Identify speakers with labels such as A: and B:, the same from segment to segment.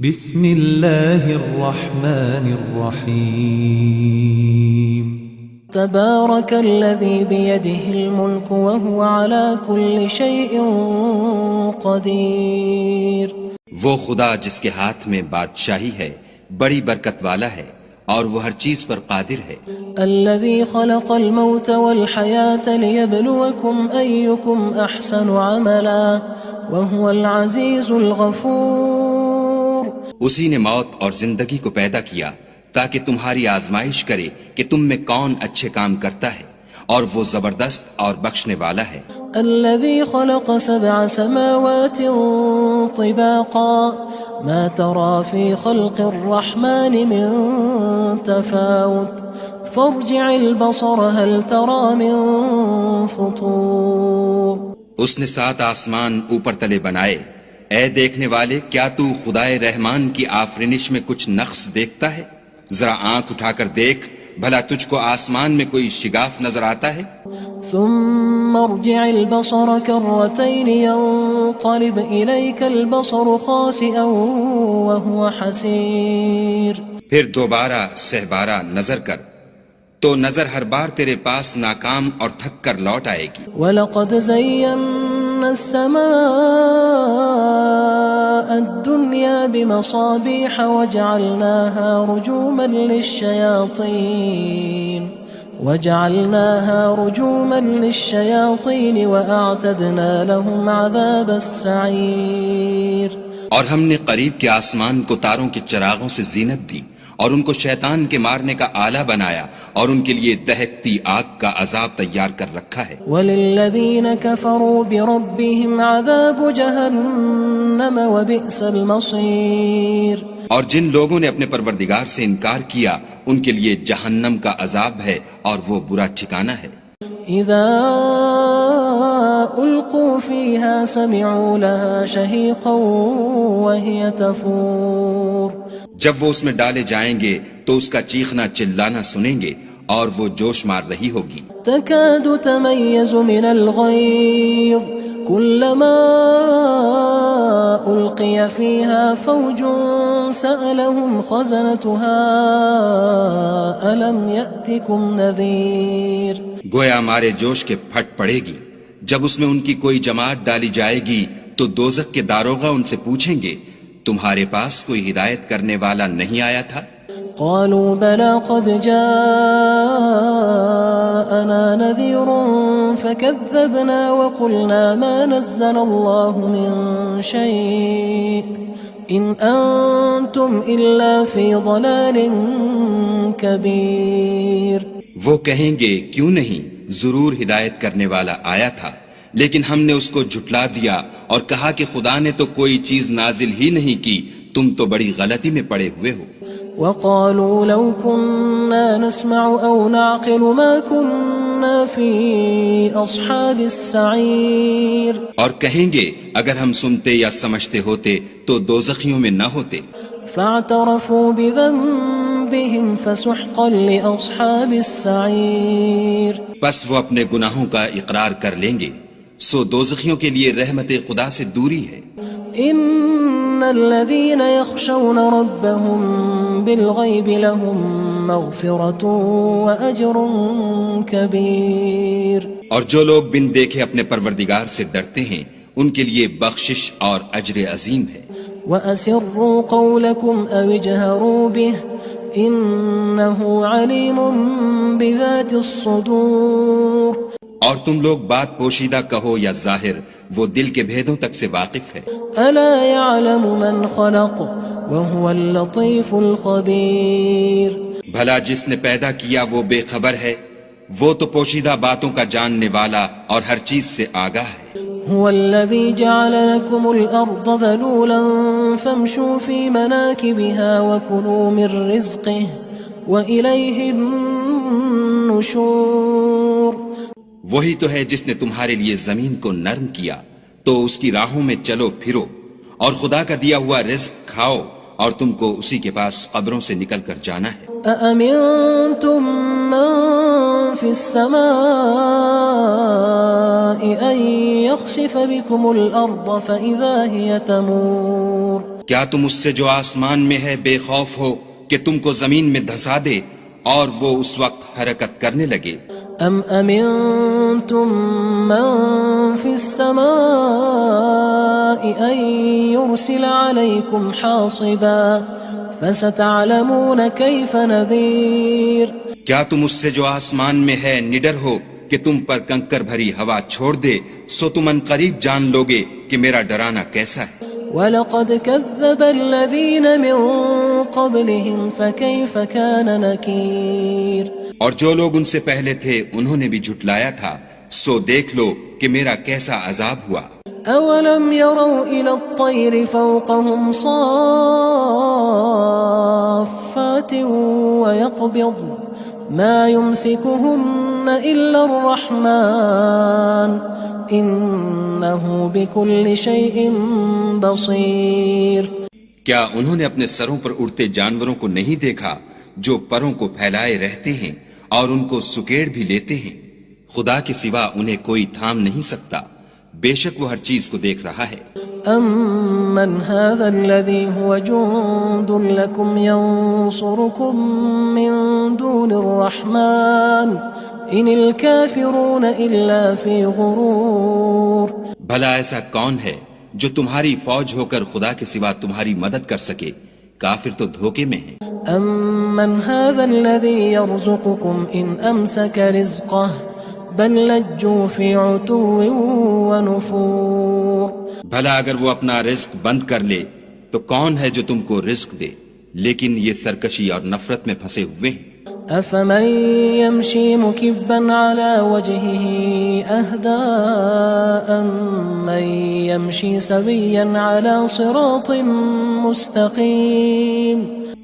A: بسم الله الرحمن الرحيم
B: تبارك الذي بيده الملك وهو على كل شيء قدير۔
C: وہ خدا جس کے ہاتھ میں بادشاہی ہے بڑی برکت والا ہے اور وہ ہر چیز پر قادر ہے۔
B: الذي خلق الموت والحياة ليبلوكم أيكم أحسن عملا وهو العزيز الغفور۔
C: اسی نے موت اور زندگی کو پیدا کیا تاکہ تمہاری آزمائش کرے کہ تم میں کون اچھے کام کرتا ہے، اور وہ زبردست اور بخشنے والا ہے۔
B: الذي خلق 7 سماوات طباقا ما ترى في خلق الرحمن من تفاوت فارجع البصر هل ترى من فطور۔
C: اس نے 7 آسمان اوپر تلے بنائے، اے دیکھنے والے کیا تو خدائے رحمان کی آفرینش میں کچھ نقص دیکھتا ہے؟ ذرا آنکھ اٹھا کر دیکھ، بھلا تجھ کو آسمان میں کوئی شگاف نظر آتا ہے؟
B: ثم ارجع البصر كرتين ينقلب إليك البصر خاسئا وهو حسير۔
C: پھر دوبارہ سہبارہ نظر کر تو نظر ہر بار تیرے پاس ناکام اور تھک کر لوٹ آئے گی۔
B: وَلَقَدْ زَيَّنَّا السَّمَاءَ الدُّنْيَا بِمَصَابِيحَ وَجَعَلْنَاهَا رُجُومًا لِلشَّيَاطِينِ وَأَعْتَدْنَا لَهُمْ عَذَابَ السَّعِيرِ۔
C: اور ہم نے قریب کے آسمان کو تاروں کے چراغوں سے زینت دی اور ان کو شیطان کے مارنے کا آلہ بنایا، اور ان کے لیے دہکتی آگ کا عذاب تیار کر رکھا ہے۔
B: وَلِلَّذِينَ كَفَرُوا بِرَبِّهِمْ عَذَابُ جَهَنَّمَ وَبِئْسَ الْمَصِيرُ۔
C: اور جن لوگوں نے اپنے پروردگار سے انکار کیا ان کے لیے جہنم کا عذاب ہے اور وہ برا ٹھکانہ ہے۔
B: اذا القوا فيها سمعوا لها شهيقا وهي تفور۔
C: جب وہ اس میں ڈالے جائیں گے تو اس کا چیخنا چلانا سنیں گے اور وہ جوش مار رہی ہوگی۔
B: تكاد تميز من الغيظ كلما ألقي فيها فوج سألهم خزنتها ألم يأتكم نذير۔
C: گویا مارے جوش کے پھٹ پڑے گی جب اس میں ان کی کوئی جماعت ڈالی جائے گی تو دوزخ کے داروغہ ان سے پوچھیں گے تمہارے پاس کوئی ہدایت کرنے والا نہیں آیا تھا؟
B: قالوا بلى قد جاءنا نذير فكذبنا وقلنا ما نزل الله من شيء إن أنتم إلا في ضلال كبير۔
C: وہ کہیں گے کیوں نہیں، ضرور ہدایت کرنے والا آیا تھا، لیکن ہم نے اس کو جھٹلا دیا اور کہا کہ خدا نے تو کوئی چیز نازل ہی نہیں کی، تم تو بڑی غلطی میں پڑے ہوئے ہو۔
B: وقالوا لو كنا نسمع أو نعقل ما كنا في أصحاب السعير۔
C: اور کہیں گے اگر ہم سنتے یا سمجھتے ہوتے تو دوزخیوں میں نہ ہوتے۔
B: فاعترفوا بذنبهم فسحقا لأصحاب السعير۔
C: پس وہ اپنے گناہوں کا اقرار کر لیں گے، سو دوزخیوں کے لیے رحمت خدا سے دوری ہے۔
B: ان الذين يخشون ربهم بالغيب لهم مغفرة وأجر كبير۔
C: اور جو لوگ بن دیکھے اپنے پروردگار سے ڈرتے ہیں ان کے لیے بخشش اور اجر عظیم ہے۔
B: وَأَسِرُّوا قَوْلَكُمْ أَوِ اجْهَرُوا بِهِ إِنَّهُ عَلِيمٌ بِذَاتِ الصُّدُورِ۔
C: اور تم لوگ بات پوشیدہ کہو یا ظاہر، وہ دل کے بھیدوں تک سے واقف ہے۔
B: أَلَا يَعْلَمُ مَنْ خَلَقَ وَهُوَ اللَّطِيفُ الْخَبِيرُ۔
C: بھلا جس نے پیدا کیا وہ بے خبر ہے، وہ تو پوشیدہ باتوں کا جاننے والا اور ہر چیز سے آگاہ ہے۔
B: هو الذي جعل لكم الأرض ذلولا فامشوا في مناكبها وكلوا من رزقه وإليه النشور۔
C: وہی تو ہے جس نے تمہارے لیے زمین کو نرم کیا تو اس کی راہوں میں چلو پھرو اور خدا کا دیا ہوا رزق کھاؤ، اور تم کو اسی کے پاس قبروں سے نکل کر جانا ہے۔
B: أأمنتم من في السماء أن يخسف بكم الأرض فإذا هي تمور۔
C: کیا تم اس سے جو آسمان میں ہے بے خوف ہو کہ تم کو زمین میں دھسا دے اور وہ اس وقت حرکت کرنے لگے؟
B: ام امنتم من في السماء ان يرسل عليكم حاصبا فستعلمون كيف نذير
C: کیا تم اس سے جو آسمان میں ہے نڈر ہو کہ تم پر کنکر بھری ہوا چھوڑ دے، سو تم ان قریب جان لوگے کہ میرا ڈرانا کیسا ہے۔
B: وَلَقَدْ كَذَّبَ الَّذِينَ مِن قَبْلِهِمْ فَكَيْفَ كَانَ نَكِيرٌ
C: اور جو لوگ ان سے پہلے تھے انہوں نے بھی جھٹلایا تھا، سو دیکھ لو کہ میرا کیسا عذاب ہوا۔
B: أَوَلَمْ يَرَوْا إِلَى الطَّيْرِ فَوْقَهُمْ صَافَّاتٍ وَيَقْبِضْنَ مَا يُمْسِكُهُنَّ إِلَّا الرَّحْمَنُ إِنَّهُ بِكُلِّ شَيْءٍ بَصِيرٌ
C: کیا انہوں نے اپنے سروں پر اڑتے جانوروں کو نہیں دیکھا جو پروں کو پھیلائے رہتے ہیں اور ان کو سکیڑ بھی لیتے ہیں؟ خدا کے سوا انہیں کوئی تھام نہیں سکتا، بے شک وہ ہر چیز کو دیکھ رہا ہے۔
B: أَمَّنْ هَذَا الَّذِي هُوَ جُندٌ لَكُمْ يَنصُرُكُم مِّن دُونِ الرَّحْمَنِ إِنِ الْكَافِرُونَ إِلَّا فِي غُرُورٍ
C: بھلا ایسا کون ہے جو تمہاری فوج ہو کر خدا کے سوا تمہاری مدد کر سکے؟ کافر تو دھوکے میں ہیں۔
B: أَمَّنْ هَذَا الَّذِي يَرْزُقُكُمْ إِنْ أَمْسَكَ رِزْقَهُ بَلْ لَجُّوا فِي عُتُوٍّ وَنُفُورٍ
C: بھلا اگر وہ اپنا رزق بند کر لے تو کون ہے جو تم کو رزق دے؟ لیکن یہ سرکشی اور نفرت میں پھنسے ہوئے ہیں۔
B: أَفَمَن يَمْشِي مُكِبًّا عَلَى وَجْهِهِ أَهْدَىٰ أَمَّن يَمْشِي سَوِيًّا عَلَى صِرَاطٍ مُّسْتَقِيمٍ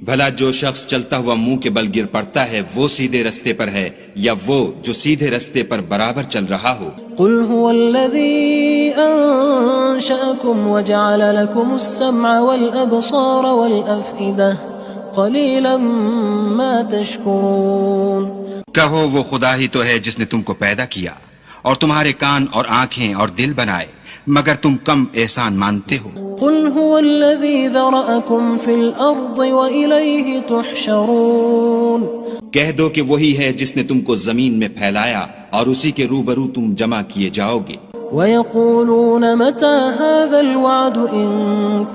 C: بھلا جو شخص چلتا ہوا منہ کے بل گر پڑتا ہے وہ سیدھے رستے پر ہے یا وہ جو سیدھے رستے پر برابر چل رہا ہو؟
B: قُلْ هُوَ الَّذِي أَنشَأَكُمْ وَجَعَلَ لَكُمُ السَّمْعَ وَالْأَبْصَارَ وَالْأَفْئِدَةَ قَلِيلًا مَا تَشْكُرُونَ
C: کہو وہ خدا ہی تو ہے جس نے تم کو پیدا کیا اور تمہارے کان اور آنکھیں اور دل بنائے، مگر تم کم احسان مانتے ہو۔
B: قُلْ هُوَ الَّذِي ذَرَأَكُمْ فِي الْأَرْضِ وَإِلَيْهِ تُحْشَرُونَ
C: کہہ دو کہ وہی ہے جس نے تم کو زمین میں پھیلایا اور اسی کے روبرو تم جمع کیے جاؤ گے۔
B: وَيَقُولُونَ مَتَى هَذَا الْوَعْدُ إِن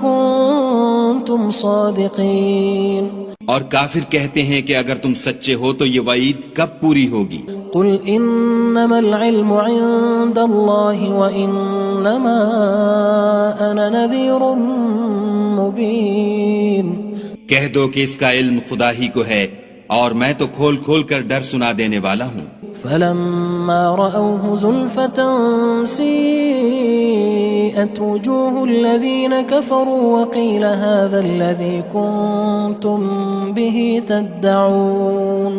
B: كُنتُمْ صَادِقِينَ
C: اور کافر کہتے ہیں کہ اگر تم سچے ہو تو یہ وعید کب پوری ہوگی؟
B: قُلْ إِنَّمَا الْعِلْمُ عِندَ اللَّهِ وَإِنَّمَا أَنَا نَذِيرٌ مُّبِينٌ
C: کہہ دو کہ اس کا علم خدا ہی کو ہے اور میں تو کھول کھول کر ڈر سنا دینے والا ہوں۔
B: فَلَمَّا رَأَوْهُ زُلْفَةً سِيئَتْ وُجُوهُ الَّذِينَ كَفَرُوا وَقِيلَ هَذَا الَّذِي كُنتُم بِهِ تَدَّعُونَ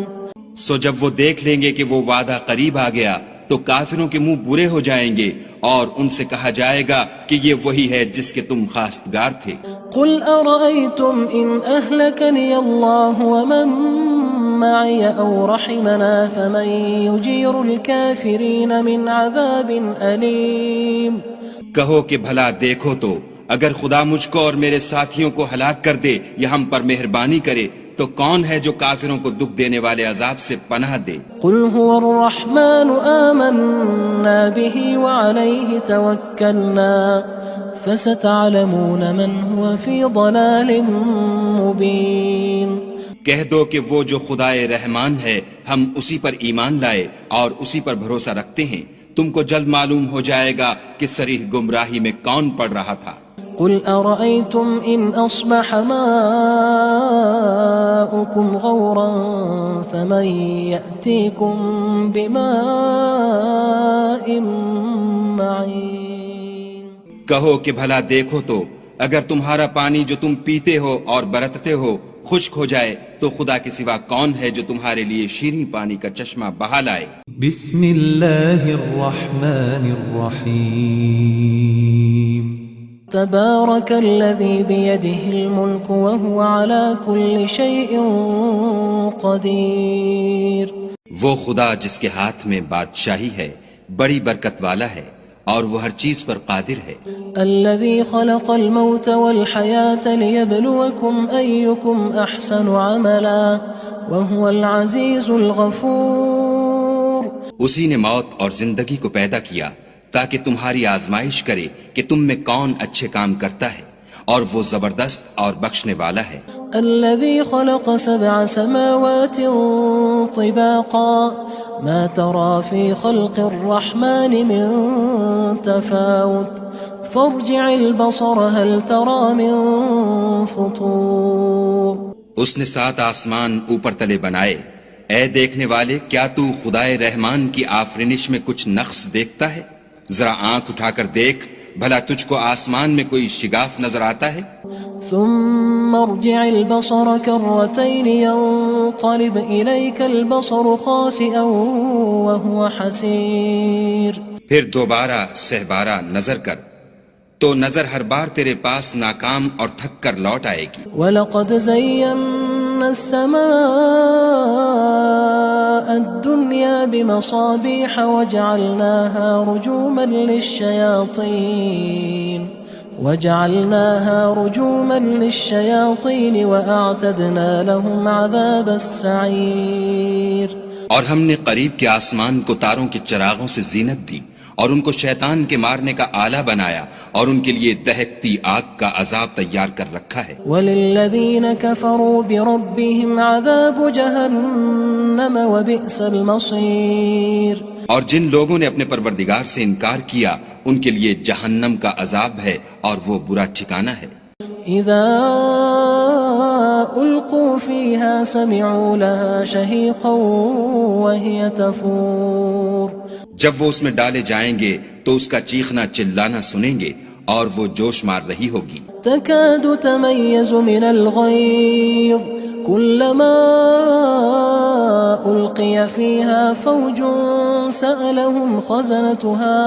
C: سو جب وہ دیکھ لیں گے کہ وہ وعدہ قریب آ گیا تو کافروں کے منہ برے ہو جائیں گے اور ان سے کہا جائے گا کہ یہ وہی ہے جس کے تم خواستگار تھے۔
B: قُلْ أَرَأَيْتُمْ إِنْ أَهْلَكَنِيَ اللَّهُ وَمَن مَّعِيَ أَوْ رَحِمَنَا فَمَن يُجِيرُ الْكَافِرِينَ مِنْ عَذَابٍ أَلِيمٍ
C: کہو کہ بھلا دیکھو تو اگر خدا مجھ کو اور میرے ساتھیوں کو ہلاک کر دے یا ہم پر مہربانی کرے تو کون ہے جو کافروں کو دکھ دینے والے عذاب سے پناہ دے؟
B: قُلْ هُوَ الرَّحْمَنُ آمَنَّا بِهِ وَعَلَيْهِ تَوَكَّلْنَا فَسَتَعْلَمُونَ مَنْ هُوَ فِي ضَلَالٍ مُّبِينٍ
C: کہہ دو کہ وہ جو خدائے رحمان ہے ہم اسی پر ایمان لائے اور اسی پر بھروسہ رکھتے ہیں، تم کو جلد معلوم ہو جائے گا کہ صریح گمراہی میں کون پڑ رہا تھا۔
B: قُلْ أَرَأَيْتُمْ إِنْ أَصْبَحَ مَاؤُكُمْ غَوْرًا فَمَن يَأْتِيكُم بِمَاءٍ مَّعِينٍ
C: کہو کہ بھلا دیکھو تو اگر تمہارا پانی جو تم پیتے ہو اور برتتے ہو خشک ہو جائے تو خدا کے سوا کون ہے جو تمہارے لیے شیریں پانی کا چشمہ بہا لائے؟
A: بسم اللہ الرحمن الرحیم
B: تبارك الذي بيده الملك وهو على كل شيء قدير
C: وہ خدا جس کے ہاتھ میں بادشاہی ہے بڑی برکت والا ہے اور وہ ہر چیز پر قادر ہے.
B: الذي خلق الموت والحياة ليبلوكم أيكم أحسن عملا وهو العزيز الغفور.
C: اسی نے موت اور زندگی کو پیدا کیا تاکہ تمہاری آزمائش کرے کہ تم میں کون اچھے کام کرتا ہے، اور وہ زبردست اور بخشنے والا ہے.
B: الذي خلق 7 سماوات طباقا ما ترى في خلق الرحمن من تفاوت فارجع البصر هل ترى من فطور.
C: اس نے 7 آسمان اوپر تلے بنائے. اے دیکھنے والے، کیا تو خدائے رحمان کی آفرینش میں کچھ نقص دیکھتا ہے؟ ذرا آنکھ اٹھا کر دیکھ، بھلا تجھ کو آسمان میں کوئی شگاف نظر آتا ہے؟
B: ثم ارجع البصر كرتين ينقلب إليك البصر خاسئا وهو حسير.
C: پھر دوبارہ سہبارہ نظر کر تو نظر ہر بار تیرے پاس ناکام اور تھک کر لوٹ آئے گی.
B: وَلَقَدْ زَيَّنَّا السَّمَاءَ الدُّنْيَا بِمَصَابِيحَ وَجَعَلْنَاهَا رُجُومًا لِلشَّيَاطِينِ وَأَعْتَدْنَا لَهُمْ عَذَابَ السَّعِيرِ.
C: اور ہم نے قریب کے آسمان کو تاروں کے چراغوں سے زینت دی اور ان کو شیطان کے مارنے کا آلہ بنایا اور ان کے لیے دہکتی آگ کا عذاب تیار کر رکھا ہے.
B: وَلِلَّذِينَ كَفَرُوا بِرَبِّهِمْ عَذَابُ جَهَنَّمَ وَبِئْسَ الْمَصِيرُ.
C: اور جن لوگوں نے اپنے پروردگار سے انکار کیا ان کے لیے جہنم کا عذاب ہے اور وہ برا ٹھکانہ ہے.
B: اذا القوا فيها سمعوا لها شهيقا وهي تفور.
C: جب وہ اس میں ڈالے جائیں گے تو اس کا چیخنا چلانا سنیں گے اور وہ جوش مار رہی ہوگی.
B: تكاد تميز من الغيظ كلما ألقي فيها فوج سألهم خزنتها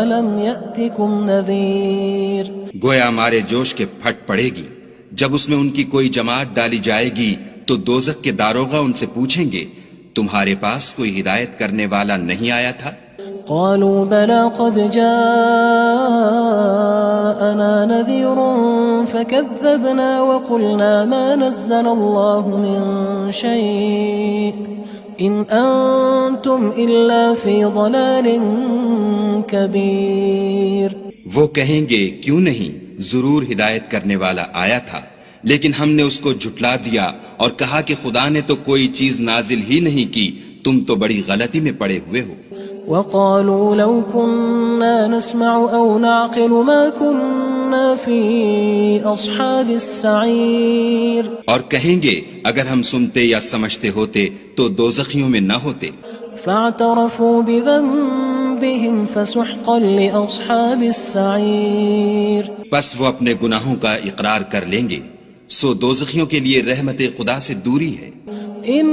B: ألم يأتكم نذير.
C: گویا ہمارے جوش کے پھٹ پڑے گی. جب اس میں ان کی کوئی جماعت ڈالی جائے گی تو دوزخ کے داروغہ ان سے پوچھیں گے تمہارے پاس کوئی ہدایت کرنے والا نہیں آیا تھا؟
B: قالوا بلى قد جاءنا نذير فكذبنا وقلنا ما نزل الله من شيء إن أنتم إلا في ضلال كبير.
C: وہ کہیں گے کیوں نہیں، ضرور ہدایت کرنے والا آیا تھا، لیکن ہم نے اس کو جھٹلا دیا اور کہا کہ خدا نے تو کوئی چیز نازل ہی نہیں کی، تم تو بڑی غلطی میں پڑے ہوئے ہو.
B: وقالوا لو كنا نسمع أو نعقل ما كنا في أصحاب السعير.
C: اور کہیں گے اگر ہم سنتے یا سمجھتے ہوتے تو دوزخیوں میں نہ ہوتے.
B: فاعترفوا بذنبهم فسحقا لأصحاب السعير.
C: بس وہ اپنے گناہوں کا اقرار کر لیں گے، سو دوزخیوں کے لیے رحمت خدا سے دوری ہے.
B: ان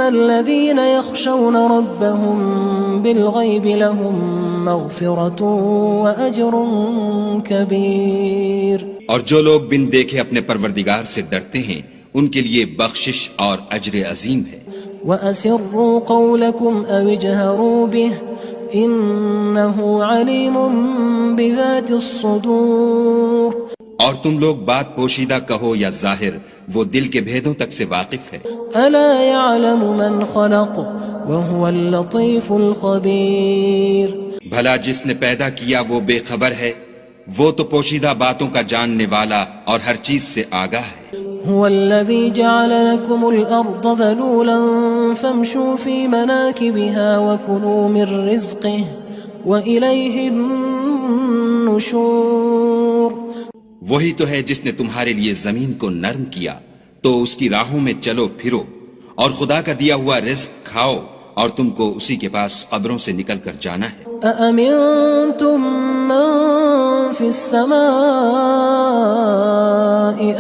B: الذين يخشون ربهم بالغيب لهم مغفرة واجر كبير.
C: اور جو لوگ بن دیکھے اپنے پروردگار سے ڈرتے ہیں ان کے لیے بخشش اور اجر عظیم ہے.
B: واسروا قولكم او اجهروا به انه عليم بذات الصدور.
C: اور تم لوگ بات پوشیدہ کہو یا ظاہر، وہ دل کے بھیدوں تک سے واقف ہے.
B: الا يعلم من خلق وهو اللطيف الخبير.
C: بھلا جس نے پیدا کیا وہ بے خبر ہے، وہ تو پوشیدہ باتوں کا جاننے والا اور ہر چیز سے آگاہ ہے.
B: هو الذي جعل لكم الأرض ذلولا فامشوا في مناكبها وكلوا من رزقه وإليه النشور.
C: وہی تو ہے جس نے تمہارے لیے زمین کو نرم کیا تو اس کی راہوں میں چلو پھرو اور خدا کا دیا ہوا رزق کھاؤ اور تم کو اسی کے پاس قبروں سے نکل کر جانا ہے.
B: أأمنتم من في السماء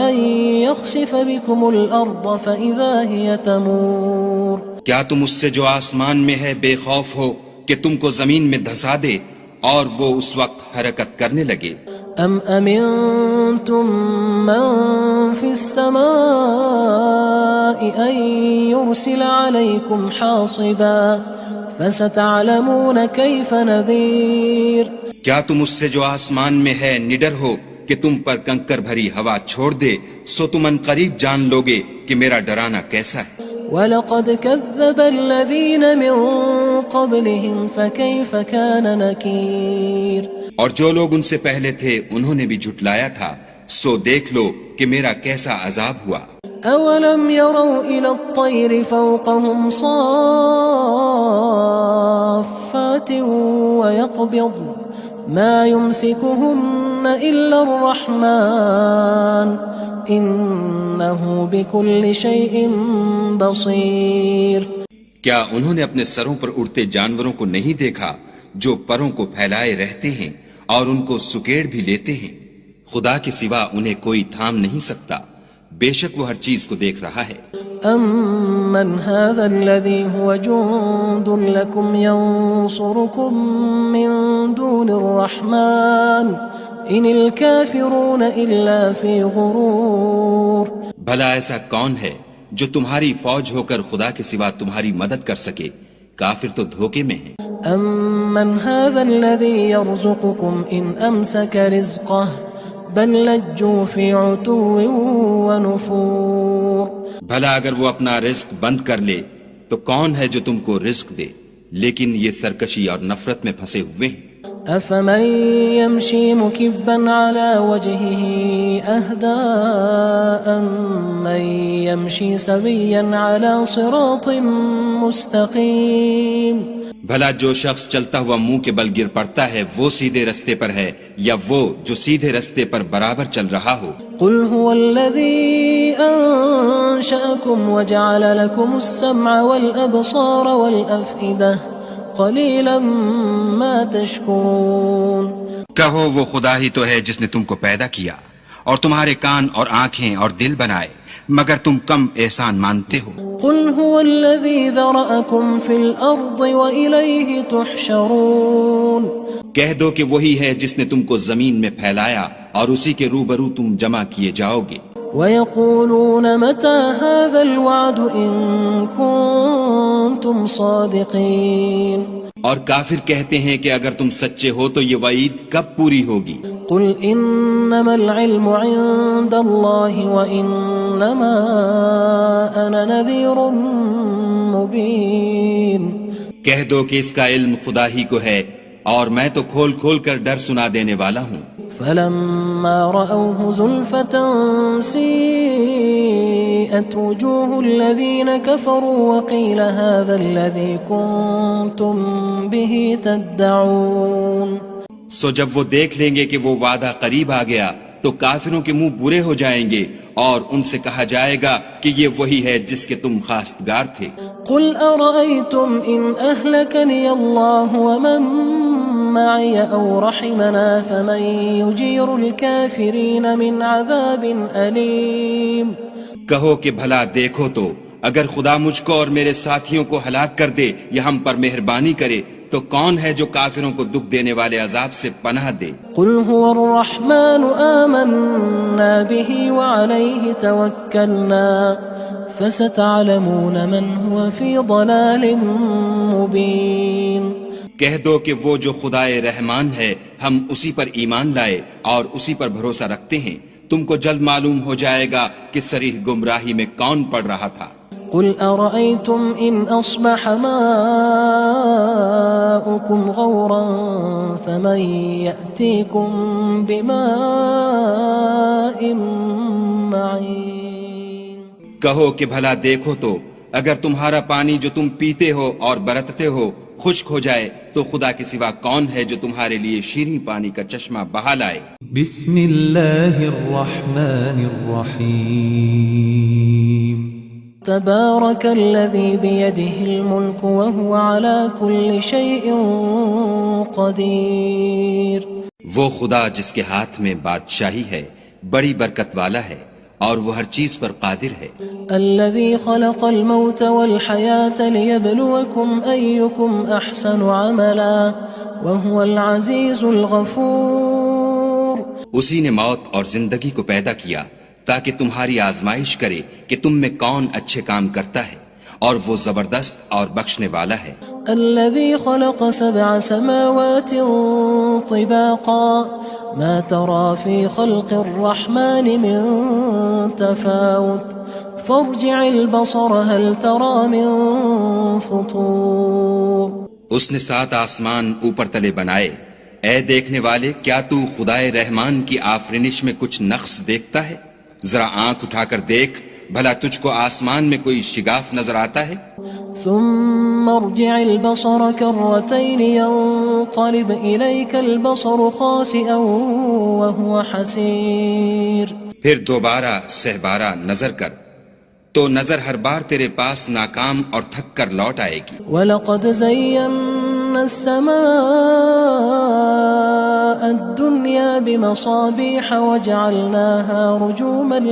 B: أن يخسف بكم الأرض فإذا هي تمور.
C: کیا تم اس سے جو آسمان میں ہے بے خوف ہو کہ تم کو زمین میں دھسا دے اور وہ اس وقت حرکت کرنے لگے؟
B: ام امنتم من في السماء ان يرسل عليكم حاصبا فستعلمون كيف نذير
C: کیا تم اس سے جو آسمان میں ہے نڈر ہو کہ تم پر کنکر بھری ہوا چھوڑ دے، سو تم ان قریب جان لوگے کہ میرا ڈرانا کیسا ہے۔
B: وَلَقَدْ كَذَّبَ الَّذِينَ مِن قَبْلِهِمْ فَكَيْفَ كَانَ نَكِيرٌ
C: اور جو لوگ ان سے پہلے تھے انہوں نے بھی جھٹلایا تھا، سو دیکھ لو کہ میرا کیسا عذاب ہوا۔
B: أَوَلَمْ يَرَوْا إِلَى الطَّيْرِ فَوْقَهُمْ صَافَّاتٍ وَيَقْبِضْنَ مَا يُمْسِكُهُنَّ إِلَّا الرَّحْمَنُ إِنَّهُ بِكُلِّ شَيْءٍ بَصِيرٌ
C: کیا انہوں نے اپنے سروں پر اڑتے جانوروں کو نہیں دیکھا جو پروں کو پھیلائے رہتے ہیں اور ان کو سکیڑ بھی لیتے ہیں؟ خدا کے سوا انہیں کوئی تھام نہیں سکتا، بے شک وہ ہر چیز کو دیکھ رہا ہے۔
B: أَمَّنْ هَذَا الَّذِي هُوَ جُندٌ لَكُمْ يَنصُرُكُم مِّن دُونِ الرَّحْمَنِ إِنِ الْكَافِرُونَ إِلَّا فِي غُرُورٍ
C: بھلا ایسا کون ہے جو تمہاری فوج ہو کر خدا کے سوا تمہاری مدد کر سکے؟ کافر تو دھوکے میں ہیں۔
B: أَمَّنْ هَذَا الَّذِي يَرْزُقُكُمْ إِنْ أَمْسَكَ رِزْقَهُ بَل لَجُّوا فِي عُتُوٍّ وَنُفُورٍ
C: بھلا اگر وہ اپنا رزق بند کر لے تو کون ہے جو تم کو رزق دے؟ لیکن یہ سرکشی اور نفرت میں پھنسے ہوئے ہیں۔
B: أَفَمَن يَمْشِي مُكِبًّا عَلَى وَجْهِهِ أَهْدَىٰ أَمَّن يَمْشِي سَوِيًّا عَلَى صِرَاطٍ مُّسْتَقِيمٍ
C: بھلا جو شخص چلتا ہوا منہ کے بل گر پڑتا ہے وہ سیدھے رستے پر ہے یا وہ جو سیدھے رستے پر برابر چل رہا ہو؟
B: قُلْ هُوَ الَّذِي أَنشَأَكُمْ وَجَعَلَ لَكُمُ السَّمْعَ وَالْأَبْصَارَ وَالْأَفْئِدَةَ قَلِيلًا مَا تَشْكُرُونَ
C: کہو وہ خدا ہی تو ہے جس نے تم کو پیدا کیا اور تمہارے کان اور آنکھیں اور دل بنائے، مگر تم کم احسان مانتے ہو۔
B: قُلْ هُوَ الَّذِي ذَرَأَكُمْ فِي الْأَرْضِ وَإِلَيْهِ تُحْشَرُونَ
C: کہہ دو کہ وہی ہے جس نے تم کو زمین میں پھیلایا اور اسی کے روبرو تم جمع کیے جاؤ گے۔
B: وَيَقُولُونَ مَتَى هَذَا الْوَعْدُ إِن كُنتُمْ صَادِقِينَ
C: اور کافر کہتے ہیں کہ اگر تم سچے ہو تو یہ وعید کب پوری ہوگی؟
B: قُلْ إِنَّمَا الْعِلْمُ عِندَ اللَّهِ وَإِنَّمَا أَنَا نَذِيرٌ مُّبِينٌ
C: کہہ دو کہ اس کا علم خدا ہی کو ہے اور میں تو کھول کھول کر ڈر سنا دینے والا ہوں۔
B: فَلَمَّا رَأَوْهُ زُلْفَةً سِيئَتْ وُجُوهُ الَّذِينَ كَفَرُوا وَقِيلَ هَذَا الَّذِي كُنتُم بِهِ تَدَّعُونَ
C: سو جب وہ دیکھ لیں گے کہ وہ وعدہ قریب آ گیا تو کافروں کے منہ برے ہو جائیں گے اور ان سے کہا جائے گا کہ یہ وہی ہے جس کے تم خواستگار تھے۔
B: قُلْ أَرَأَيْتُمْ إِنْ أَهْلَكَنِيَ اللَّهُ وَمَن مَّعِيَ أَوْ رَحِمَنَا فَمَن يُجِيرُ الْكَافِرِينَ مِنْ عَذَابٍ أَلِيمٍ
C: کہو کہ بھلا دیکھو تو اگر خدا مجھ کو اور میرے ساتھیوں کو ہلاک کر دے یا ہم پر مہربانی کرے تو کون ہے جو کافروں کو دکھ دینے والے عذاب سے پناہ دے؟
B: قُلْ هُوَ الرَّحْمَنُ آمَنَّا بِهِ وَعَلَيْهِ تَوَكَّلْنَا فَسَتَعْلَمُونَ مَنْ هُوَ فِي ضَلَالٍ مُّبِينٍ
C: کہہ دو کہ وہ جو خدائے رحمان ہے ہم اسی پر ایمان لائے اور اسی پر بھروسہ رکھتے ہیں، تم کو جلد معلوم ہو جائے گا کہ صریح گمراہی میں کون پڑ رہا تھا۔
B: قُلْ أَرَأَيْتُمْ إِنْ أَصْبَحَ مَاؤُكُمْ غَوْرًا فَمَن يَأْتِيكُم بِمَاءٍ مَّعِينٍ
C: کہو کہ بھلا دیکھو تو اگر تمہارا پانی جو تم پیتے ہو اور برتتے ہو خشک ہو جائے تو خدا کے سوا کون ہے جو تمہارے لیے شیریں پانی کا چشمہ بہا لائے؟
A: بسم اللہ الرحمن الرحیم
B: تبارك الذي بيده الملك وهو على كل شيء قدير
C: وہ خدا جس کے ہاتھ میں بادشاہی ہے بڑی برکت والا ہے اور وہ ہر چیز پر قادر ہے۔
B: الذي خلق الموت والحياة ليبلوكم أيكم أحسن عملا وهو العزيز الغفور
C: اسی نے موت اور زندگی کو پیدا کیا تاکہ تمہاری آزمائش کرے کہ تم میں کون اچھے کام کرتا ہے، اور وہ زبردست اور بخشنے والا ہے۔
B: الذي خلق 7 سماوات طباقا ما ترى في خلق الرحمن من تفاوت فارجع البصر هل ترى من فطور۔
C: اس نے 7 آسمان اوپر تلے بنائے، اے دیکھنے والے کیا تو خدائے رحمان کی آفرینش میں کچھ نقص دیکھتا ہے؟ ذرا آنکھ اٹھا کر دیکھ، بھلا تجھ کو آسمان میں کوئی شگاف نظر آتا ہے؟
B: ثم ارجع البصر كرتين ينقلب إليك البصر خاسئا وهو حسير۔
C: پھر دوبارہ سہبارہ نظر کر تو نظر ہر بار تیرے پاس ناکام اور تھک کر لوٹ آئے گی۔
B: وَلَقَدْ زَيَّنَّا السَّمَاءَ الدُّنْيَا بِمَصَابِيحَ وَجَعَلْنَاهَا رُجُومًا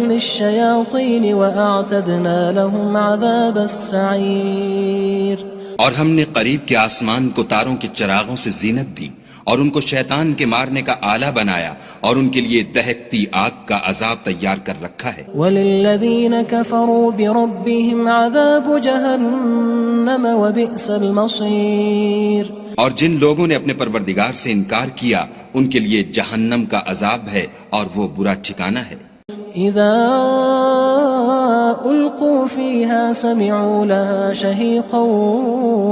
B: لِلشَّيَاطِينِ وَأَعْتَدْنَا لَهُمْ عَذَابَ السَّعِيرِ۔
C: اور ہم نے قریب کے آسمان کو تاروں کے چراغوں سے زینت دی اور ان کو شیطان کے مارنے کا آلہ بنایا اور ان کے لیے دہکتی آگ کا عذاب تیار کر رکھا ہے۔
B: وَلِلَّذِينَ كَفَرُوا بِرَبِّهِمْ عَذَابُ جَهَنَّمَ وَبِئْسَ الْمَصِيرُ۔
C: اور جن لوگوں نے اپنے پروردگار سے انکار کیا ان کے لیے جہنم کا عذاب ہے اور وہ برا ٹھکانہ ہے۔
B: اذا القوا فيها سمعوا لها شهيقا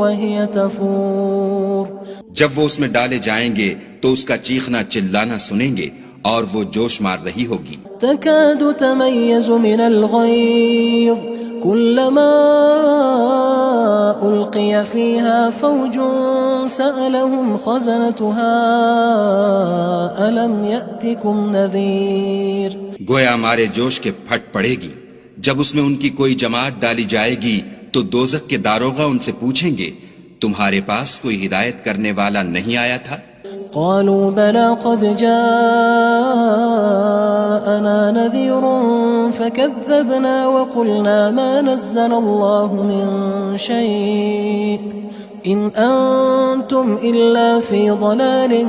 B: وهي تفور۔
C: جب وہ اس میں ڈالے جائیں گے تو اس کا چیخنا چلانا سنیں گے اور وہ جوش مار رہی ہوگی۔
B: تكاد تميز من الغيظ كلما ألقي فيها فوج سألهم خزنتها ألم يأتكم نذير۔
C: گویا ہمارے جوش کے پھٹ پڑے گی جب اس میں ان کی کوئی جماعت ڈالی جائے گی تو دوزخ کے داروغہ ان سے پوچھیں گے تمہارے پاس کوئی ہدایت کرنے والا نہیں آیا تھا؟
B: قالوا بلى قد جاءنا نذير فكذبنا وقلنا ما نزل الله من شيء إن أنتم إلا في ضلال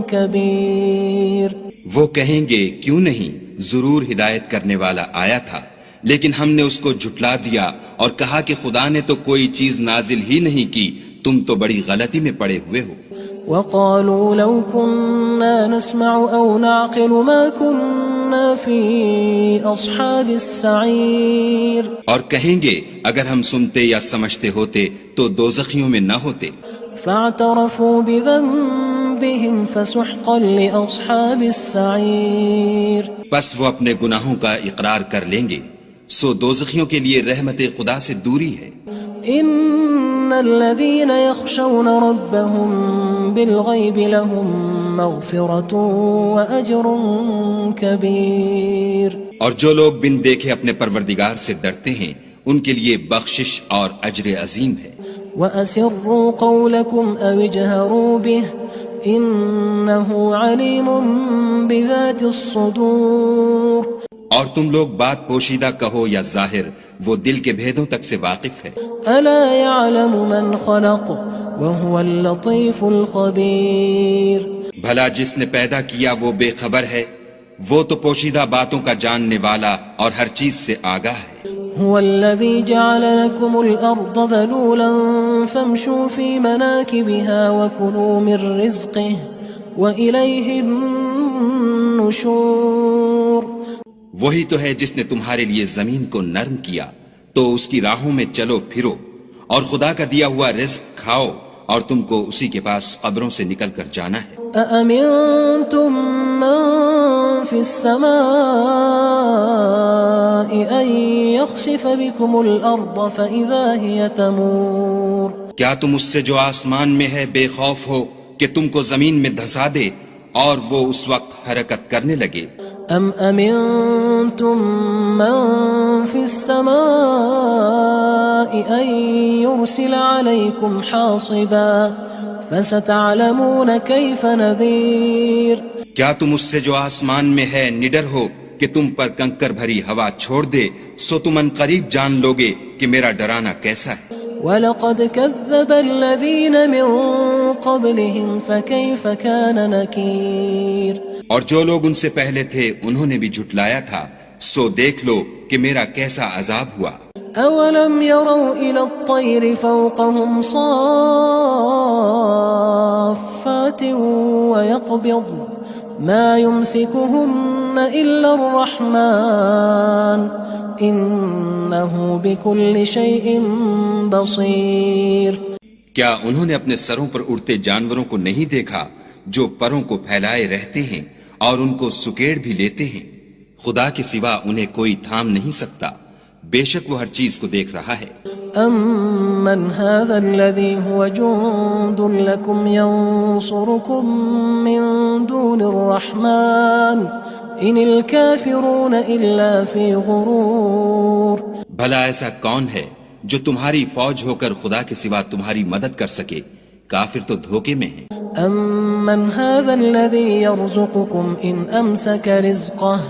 B: كبير۔
C: وہ کہیں گے کیوں نہیں، ضرور ہدایت کرنے والا آیا تھا، لیکن ہم نے اس کو جھٹلا دیا اور کہا کہ خدا نے تو کوئی چیز نازل ہی نہیں کی، تم تو بڑی غلطی میں پڑے ہوئے ہو۔
B: وقالوا لو كنا نسمع أو نعقل ما كنا في أصحاب السعير۔
C: اور کہیں گے اگر ہم سنتے یا سمجھتے ہوتے تو دوزخیوں میں نہ ہوتے۔
B: فاعترفوا بذنبهم فسحقا لأصحاب السعير۔
C: پس وہ اپنے گناہوں کا اقرار کر لیں گے، سو دوزخیوں کے لیے رحمت خدا سے دوری ہے۔
B: ان الذين يخشون ربهم بالغيب لهم مغفرة واجر كبير۔
C: اور جو لوگ بن دیکھے اپنے پروردگار سے ڈرتے ہیں ان کے لیے بخشش اور اجر عظیم ہے۔
B: وَأَسِرُّوا قَوْلَكُمْ أَوِ اجْهَرُوا بِهِ إِنَّهُ عَلِيمٌ بِذَاتِ الصُّدُورِ۔
C: اور تم لوگ بات پوشیدہ کہو یا ظاہر، وہ دل کے بھیدوں تک سے واقف ہے۔
B: أَلَا يَعْلَمُ مَنْ خَلَقَ وَهُوَ اللَّطِيفُ الْخَبِيرُ۔
C: بھلا جس نے پیدا کیا وہ بے خبر ہے، وہ تو پوشیدہ باتوں کا جاننے والا اور ہر چیز سے آگاہ ہے۔
B: هو الذي جعل لكم الأرض ذلولا فامشوا في مناكبها وكلوا من رزقه وإليه النشور۔
C: وہی تو ہے جس نے تمہارے لیے زمین کو نرم کیا تو اس کی راہوں میں چلو پھرو اور خدا کا دیا ہوا رزق کھاؤ اور تم کو اسی کے پاس قبروں سے نکل کر جانا ہے۔
B: أأمنتم من في السماء أن يخسف بكم الأرض فإذا هي تمور۔
C: کیا تم اس سے جو آسمان میں ہے بے خوف ہو کہ تم کو زمین میں دھسا دے اور وہ اس وقت حرکت کرنے لگے؟
B: ام امنتم من في السماء ان يرسل عليكم حاصبا فستعلمون كيف نذير۔
C: کیا تم اس سے جو آسمان میں ہے نڈر ہو کہ تم پر کنکر بھری ہوا چھوڑ دے، سو تم ان قریب جان لوگے کہ میرا ڈرانا کیسا ہے۔
B: وَلَقَدْ كَذَّبَ الَّذِينَ مِن قبلهم فكيف كان نكير
C: اور جو لوگ ان سے پہلے تھے انہوں نے بھی جھٹلایا تھا، سو دیکھ لو کہ میرا کیسا عذاب ہوا۔
B: أولم يروا إلى الطير فوقهم صافات ويقبض ما يمسكهن إلا الرحمن إنه بكل شيء بصير۔
C: کیا انہوں نے اپنے سروں پر اڑتے جانوروں کو نہیں دیکھا جو پروں کو پھیلائے رہتے ہیں اور ان کو سکیڑ بھی لیتے ہیں؟ خدا کے سوا انہیں کوئی تھام نہیں سکتا، بے شک وہ ہر چیز کو دیکھ رہا ہے۔
B: أَمَّنْ هَذَا الَّذِي هُوَ جُندٌ لَكُمْ يَنصُرُكُم مِّن دُونِ الرَّحْمَٰنِ إِنِ الْكَافِرُونَ إِلَّا فِي غُرُورٍ۔
C: بھلا ایسا کون ہے جو تمہاری فوج ہو کر خدا کے سوا تمہاری مدد کر سکے؟ کافر تو دھوکے میں ہیں۔
B: أَمَّنْ هَذَا الَّذِي يَرْزُقُكُمْ إِنْ أَمْسَكَ رِزْقَهُ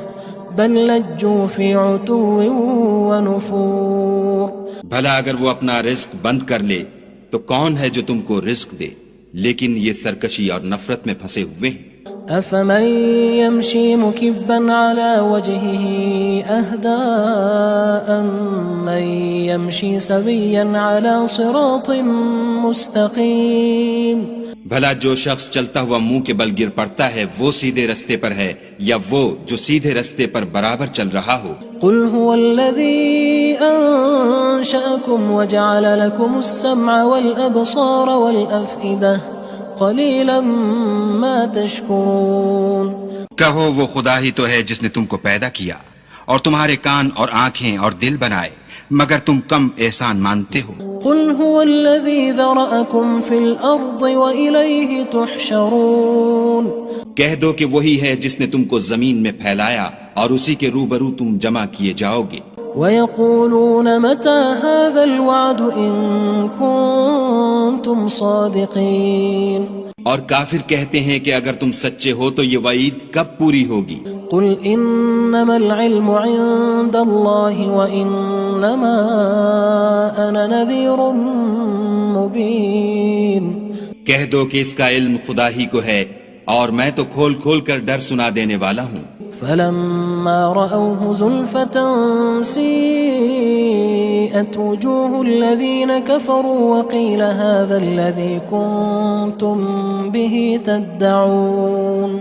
B: بل لجوا في عتو ونفور۔
C: بھلا اگر وہ اپنا رزق بند کر لے تو کون ہے جو تم کو رزق دے؟ لیکن یہ سرکشی اور نفرت میں پھنسے ہوئے ہیں۔
B: أفمن يمشي مكبا على وجهه أهدى أمن يمشي سويا على صراط مستقيم۔
C: بھلا جو شخص چلتا ہوا منہ کے بل گر پڑتا ہے وہ سیدھے رستے پر ہے یا وہ جو سیدھے رستے پر برابر چل رہا ہو؟
B: قل هو الذي أنشأكم وجعل لكم السمع والأبصار والأفئدة قلیلا ما تشکرون۔
C: کہو وہ خدا ہی تو ہے جس نے تم کو پیدا کیا اور تمہارے کان اور آنکھیں اور دل بنائے، مگر تم کم احسان مانتے ہو۔
B: قل هو الذي ذرأكم في الأرض وإليه تحشرون۔
C: کہہ دو کہ وہی ہے جس نے تم کو زمین میں پھیلایا اور اسی کے روبرو تم جمع کیے جاؤ گے۔
B: وَيَقُولُونَ مَتَى هَذَا الْوَعْدُ إِن كُنتُمْ صَادِقِينَ۔
C: اور کافر کہتے ہیں کہ اگر تم سچے ہو تو یہ وعید کب پوری ہوگی؟
B: قل إنما العلم عند الله وإنما أنا نذير مبين۔
C: کہہ دو کہ اس کا علم خدا ہی کو ہے اور میں تو کھول کھول کر ڈر سنا دینے والا ہوں۔
B: فلما رأوه زلفة سيئت وجوه الذين كفروا وقيل هذا الذي كنتم به تدعون۔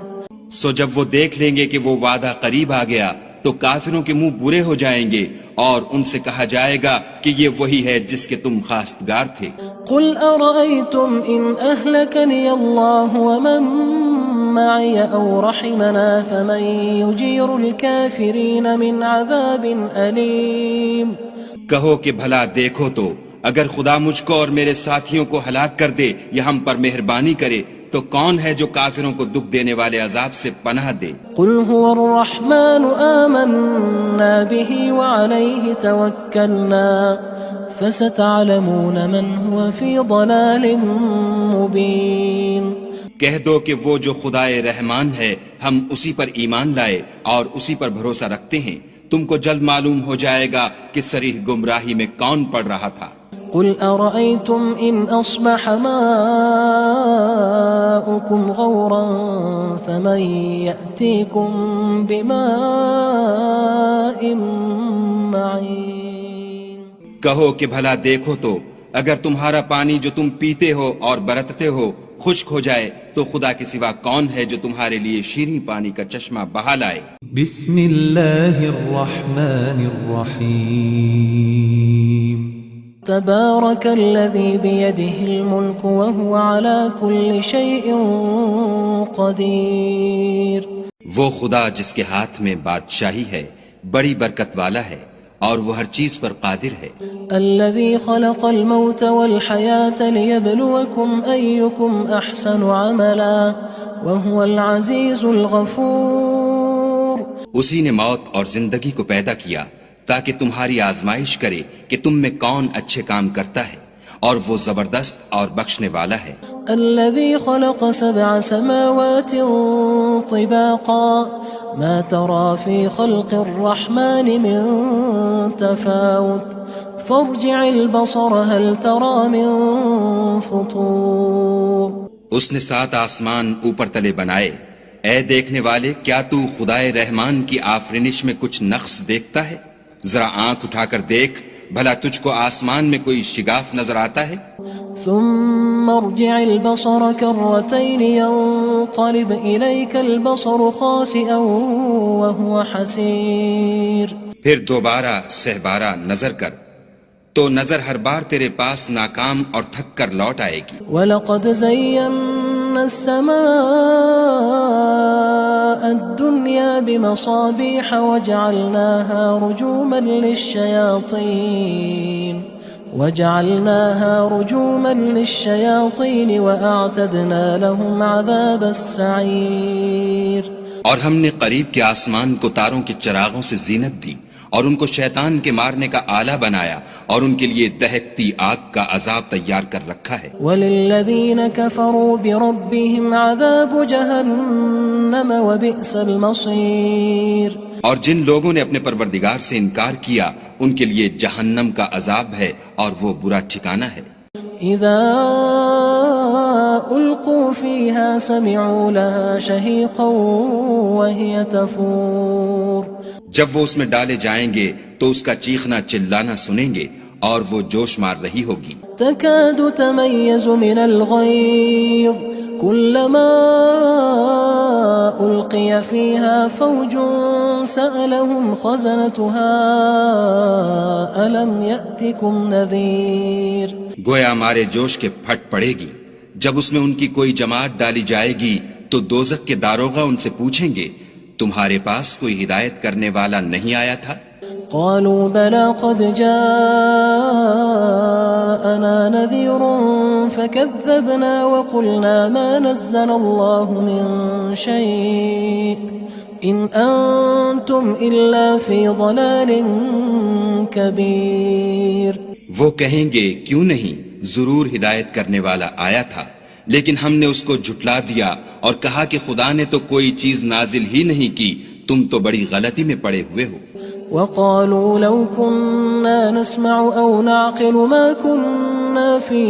C: سو جب وہ دیکھ لیں گے کہ وہ وعدہ قریب آ گیا تو کافروں کے منہ برے ہو جائیں گے اور ان سے کہا جائے گا کہ یہ وہی ہے جس کے تم خواستگار تھے۔
B: قل أرأيتم إن أهلكني الله ومن معي أو رحمنا فمن يجير الكافرين من عذاب أليم۔
C: کہو کہ بھلا دیکھو تو اگر خدا مجھ کو اور میرے ساتھیوں کو ہلاک کر دے یا ہم پر مہربانی کرے تو کون ہے جو کافروں کو دکھ دینے والے عذاب سے پناہ دے؟
B: قل هو الرحمن آمنا به وعليه توكلنا فستعلمون من هو في ضلال مبين۔
C: کہہ دو کہ وہ جو خدائے رحمان ہے ہم اسی پر ایمان لائے اور اسی پر بھروسہ رکھتے ہیں، تم کو جلد معلوم ہو جائے گا کہ صریح گمراہی میں کون پڑ رہا تھا۔
B: قل أرأيتم إن أصبح ماؤكم غورا فمن يأتيكم بماء معين۔
C: کہو کہ بھلا دیکھو تو اگر تمہارا پانی جو تم پیتے ہو اور برتتے ہو خشک ہو جائے تو خدا کے سوا کون ہے جو تمہارے لیے شیریں پانی کا چشمہ بہا لائے؟
A: بسم اللہ الرحمن الرحیم۔
B: تبارك الذي بيده الملك وهو على كل شيء قدير۔
C: وہ خدا جس کے ہاتھ میں بادشاہی ہے بڑی برکت والا ہے اور وہ ہر چیز پر قادر ہے۔
B: الذي خلق الموت والحياة ليبلوكم أيكم أحسن عملا وهو العزيز الغفور۔
C: اسی نے موت اور زندگی کو پیدا کیا تاکہ تمہاری آزمائش کرے کہ تم میں کون اچھے کام کرتا ہے اور وہ زبردست اور بخشنے والا ہے۔
B: الذي خلق 7 سماوات طباقا ما ترى في خلق الرحمن من تفاوت فارجع البصر هل ترى من فطور۔
C: اس نے 7 آسمان اوپر تلے بنائے، اے دیکھنے والے کیا تو خدائے رحمان کی آفرینش میں کچھ نقص دیکھتا ہے؟ ذرا آنکھ اٹھا کر دیکھ، بھلا تجھ کو آسمان میں کوئی شگاف نظر آتا ہے؟
B: ثم ارجع البصر كرتين ينقلب إليك البصر خاسئا وهو حسير.
C: پھر دوبارہ سہبارہ نظر کر تو نظر ہر بار تیرے پاس ناکام اور تھک کر لوٹ آئے گی.
B: وَلَقَدْ زَيَّنَّا السَّمَاءَ الدُّنْيَا بِمَصَابِيحَ وَجَعَلْنَاهَا رُجُومًا لِلشَّيَاطِينِ وَأَعْتَدْنَا لَهُمْ عَذَابَ السَّعِيرِ.
C: اور ہم نے قریب کے آسمان کو تاروں کے چراغوں سے زینت دی اور ان کو شیطان کے مارنے کا آلہ بنایا اور ان کے لیے دہکتی آگ کا عذاب تیار کر رکھا ہے.
B: وَلِلَّذِينَ كَفَرُوا بِرَبِّهِمْ عَذَابُ جَهَنَّمَ وَبِئْسَ الْمَصِيرُ.
C: اور جن لوگوں نے اپنے پروردگار سے انکار کیا ان کے لیے جہنم کا عذاب ہے اور وہ برا ٹھکانہ ہے.
B: اذا القوا فيها سمعوا لها شهيقا وهي تفور.
C: جب وہ اس میں ڈالے جائیں گے تو اس کا چیخنا چلانا سنیں گے اور وہ جوش مار رہی ہوگی.
B: تكاد تميز من الغيظ كلما ألقي فيها فوج سألهم خزنتها ألم يأتكم نذير.
C: گویا ہمارے جوش کے پھٹ پڑے گی. جب اس میں ان کی کوئی جماعت ڈالی جائے گی تو دوزخ کے داروغہ ان سے پوچھیں گے تمہارے پاس کوئی ہدایت کرنے والا نہیں آیا تھا؟
B: قالوا بلى قد جاءنا نذير فكذبنا وقلنا ما نزل الله من شيء إن أنتم إلا في ضلال كبير.
C: وہ کہیں گے کیوں نہیں، ضرور ہدایت کرنے والا آیا تھا، لیکن ہم نے اس کو جھٹلا دیا اور کہا کہ خدا نے تو کوئی چیز نازل ہی نہیں کی، تم تو بڑی غلطی میں پڑے ہوئے ہو.
B: وقالوا لو كنا نسمع أو نعقل ما كنا في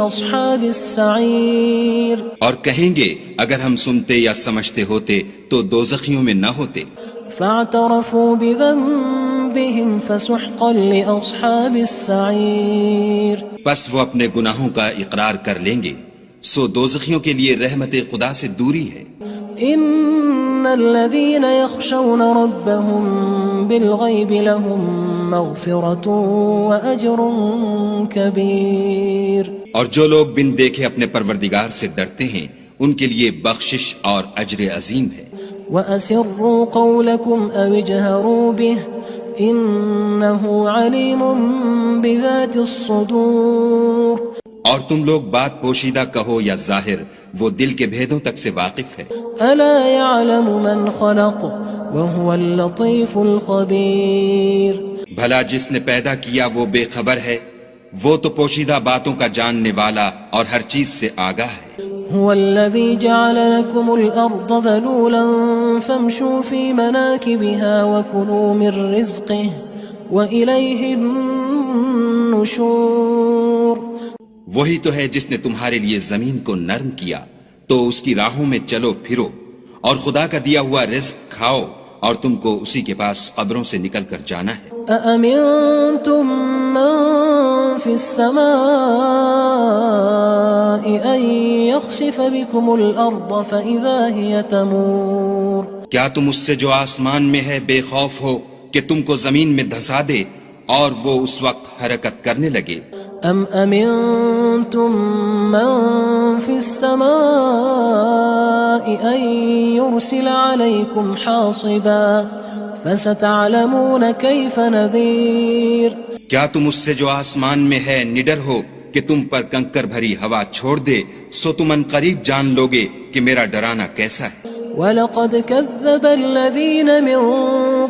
B: أصحاب السعير.
C: اور کہیں گے اگر ہم سنتے یا سمجھتے ہوتے تو دوزخیوں میں نہ ہوتے.
B: فاعترفوا بذنبهم فسحقا لأصحاب السعير.
C: پس وہ اپنے گناہوں کا اقرار کر لیں گے، سو دوزخیوں کے لیے رحمت خدا سے دوری ہے.
B: ان الذين يخشون ربهم بالغيب لهم مغفرة وأجر كبير.
C: اور جو لوگ بن دیکھے اپنے پروردگار سے ڈرتے ہیں ان کے لیے بخشش اور اجر عظیم ہے.
B: وَأَسِرُّوا قَوْلَكُمْ أَوِ اجْهَرُوا بِهِ إِنَّهُ عَلِيمٌ بِذَاتِ الصُّدُورِ.
C: اور تم لوگ بات پوشیدہ کہو یا ظاہر، وہ دل کے بھیدوں تک سے واقف ہے.
B: أَلَا يَعْلَمُ مَنْ خَلَقَ وَهُوَ اللَّطِيفُ الْخَبِيرُ.
C: بھلا جس نے پیدا کیا وہ بے خبر ہے، وہ تو پوشیدہ باتوں کا جاننے والا اور ہر چیز سے آگاہ ہے.
B: هو الذي جعل لكم الأرض ذلولا فامشوا في مناكبها وكلوا من رزقه وإليه النشور.
C: وہی تو ہے جس نے تمہارے لیے زمین کو نرم کیا تو اس کی راہوں میں چلو پھرو اور خدا کا دیا ہوا رزق کھاؤ اور تم کو اسی کے پاس قبروں سے نکل کر جانا ہے.
B: أأمنتم من في السماء أن يخسف بكم الأرض فإذا هي تمور.
C: کیا تم اس سے جو آسمان میں ہے بے خوف ہو کہ تم کو زمین میں دھسا دے اور وہ اس وقت حرکت کرنے لگے؟
B: أم أمنتم من في السماء أن يرسل عليكم حاصبا فستعلمون كيف نذير.
C: کیا تم اس سے جو آسمان میں ہے نڈر ہو کہ تم پر کنکر بھری ہوا چھوڑ دے، سو تم ان قریب جان لوگے کہ میرا ڈرانا کیسا ہے.
B: وَلَقَدْ كَذَّبَ الَّذِينَ مِن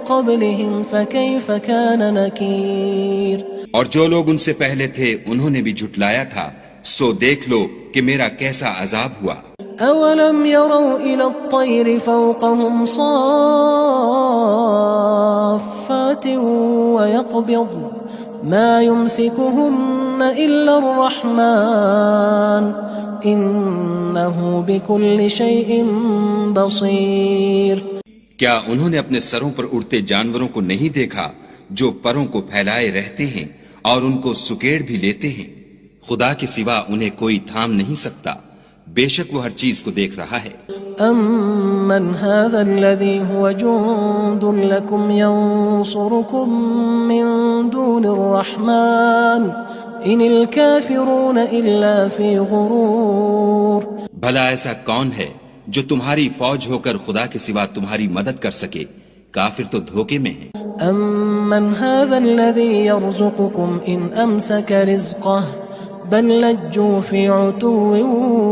B: قَبْلِهِمْ فَكَيْفَ كَانَ نَكِيرٌ. اور جو لوگ ان سے پہلے تھے انہوں نے بھی جھٹلایا تھا، سو دیکھ لو کہ میرا کیسا عذاب ہوا. أَوَلَمْ يَرَوْا إِلَى الطَّيْرِ فَوْقَهُمْ صَافَّاتٍ وَيَقْبِضْنَ مَا يُمْسِكُهُنَّ إِلَّا الرَّحْمَنُ
D: إنه بكل شيء بصير.
C: کیا انہوں نے اپنے سروں پر اڑتے جانوروں کو نہیں دیکھا جو پروں کو پھیلائے رہتے ہیں اور ان کو سکیڑ بھی لیتے ہیں؟ خدا کے سوا انہیں کوئی تھام نہیں سکتا، بے شک وہ ہر چیز کو دیکھ رہا ہے۔
D: أَمَّنْ هَذَا الَّذِي هُوَ جُندٌ لَكُمْ يَنصُرُكُم مِّن دُونِ الرَّحْمَنِ إِنِ الْكَافِرُونَ إِلَّا فِي غُرُورٍ۔
C: بھلا ایسا کون ہے جو تمہاری فوج ہو کر خدا کے سوا تمہاری مدد کر سکے؟ کافر تو دھوکے میں ہیں۔
D: أَمَّنْ هَذَا الَّذِي يَرْزُقُكُمْ إِنْ أَمْسَكَ رِزْقَهُ بل لجوا فی عتو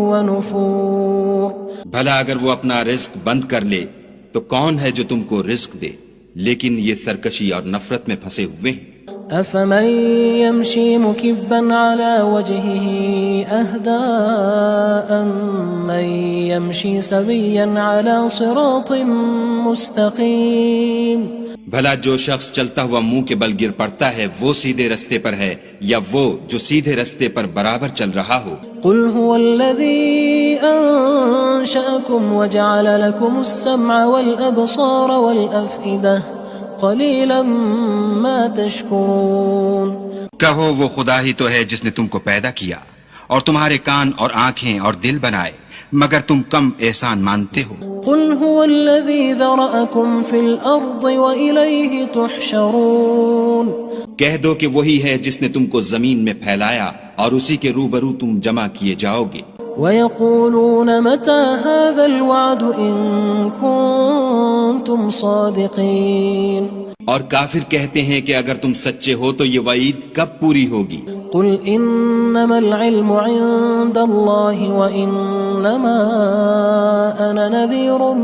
D: ونفور۔
C: بھلا اگر وہ اپنا رزق بند کر لے تو کون ہے جو تم کو رزق دے؟ لیکن یہ سرکشی اور نفرت میں پھنسے ہوئے ہیں۔
D: افمن يمشي مكبا على وجهه اهدى من يمشي سويا على صراط مستقيم۔
C: بھلا جو شخص چلتا ہوا منہ کے بل گر پڑتا ہے وہ سیدھے رستے پر ہے یا وہ جو سیدھے رستے پر برابر چل رہا ہو؟
D: قل هو الذي انشأكم وجعل لكم السمع والابصار والافئدة قلیلا ما تشکرون۔
C: کہو وہ خدا ہی تو ہے جس نے تم کو پیدا کیا اور تمہارے کان اور آنکھیں اور دل بنائے، مگر تم کم احسان مانتے ہو۔
D: قل هو الذی ذرأکم فی الارض وإلیہ تحشرون۔
C: کہہ دو کہ وہی ہے جس نے تم کو زمین میں پھیلایا اور اسی کے روبرو تم جمع کیے جاؤ گے۔
D: وَيَقُولُونَ مَتَى هَذَا الْوَعْدُ إِن كُنتُمْ صَادِقِينَ۔
C: اور کافر کہتے ہیں کہ اگر تم سچے ہو تو یہ وعید کب پوری ہوگی؟
D: قُلْ إِنَّمَا الْعِلْمُ عِندَ اللَّهِ وَإِنَّمَا أَنَا نَذِيرٌ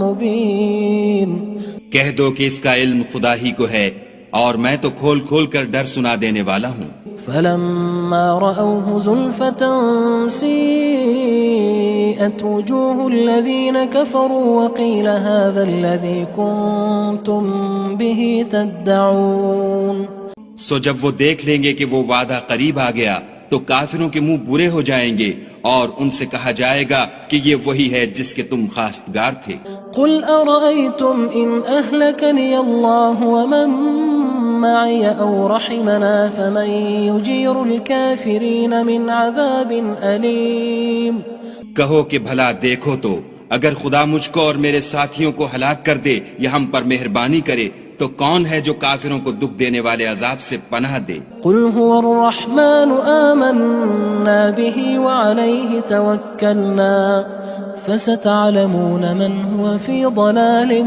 D: مُبِينٌ۔
C: کہہ دو کہ اس کا علم خدا ہی کو ہے اور میں تو کھول کھول کر ڈر سنا دینے والا ہوں۔
D: فَلَمَّا رَأَوْهُ زُلْفَةً سِيئَتْ وُجُوهُ الَّذِينَ كَفَرُوا وَقِيلَ هَذَا الَّذِي كُنتُم بِهِ تَدَّعُونَ۔
C: سو جب وہ دیکھ لیں گے کہ وہ وعدہ قریب آ گیا تو کافروں کے منہ برے ہو جائیں گے اور ان سے کہا جائے گا کہ یہ وہی ہے جس کے تم خواستگار تھے۔
D: قُلْ أَرَأَيْتُمْ إِنْ أَهْلَكَنِيَ اللَّهُ وَمَن مَّعِيَ أَوْ رَحِمَنَا فَمَن يُجِيرُ الْكَافِرِينَ مِنْ عَذَابٍ أَلِيمٍ۔
C: کہو کہ بھلا دیکھو تو اگر خدا مجھ کو اور میرے ساتھیوں کو ہلاک کر دے یا ہم پر مہربانی کرے تو کون ہے جو کافروں کو دکھ دینے والے عذاب سے پناہ دے؟
D: قل هو الرحمن آمنا به وعليه توكلنا فستعلمون من هو في ضلال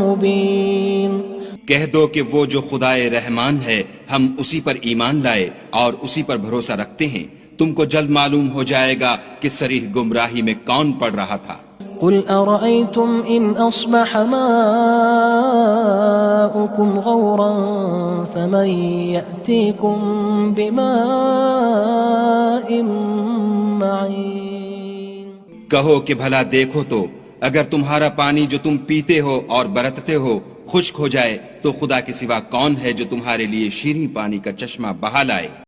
D: مبين۔
C: کہہ دو کہ وہ جو خدائے رحمان ہے ہم اسی پر ایمان لائے اور اسی پر بھروسہ رکھتے ہیں، تم کو جلد معلوم ہو جائے گا کہ صریح گمراہی میں کون پڑ رہا تھا۔
D: قل أرأيتم إن أصبح ماؤكم غورا فمن يأتيكم بماء معين۔
C: کہو کہ بھلا دیکھو تو اگر تمہارا پانی جو تم پیتے ہو اور برتتے ہو خشک ہو جائے تو خدا کے سوا کون ہے جو تمہارے لیے شیریں پانی کا چشمہ بہا لائے؟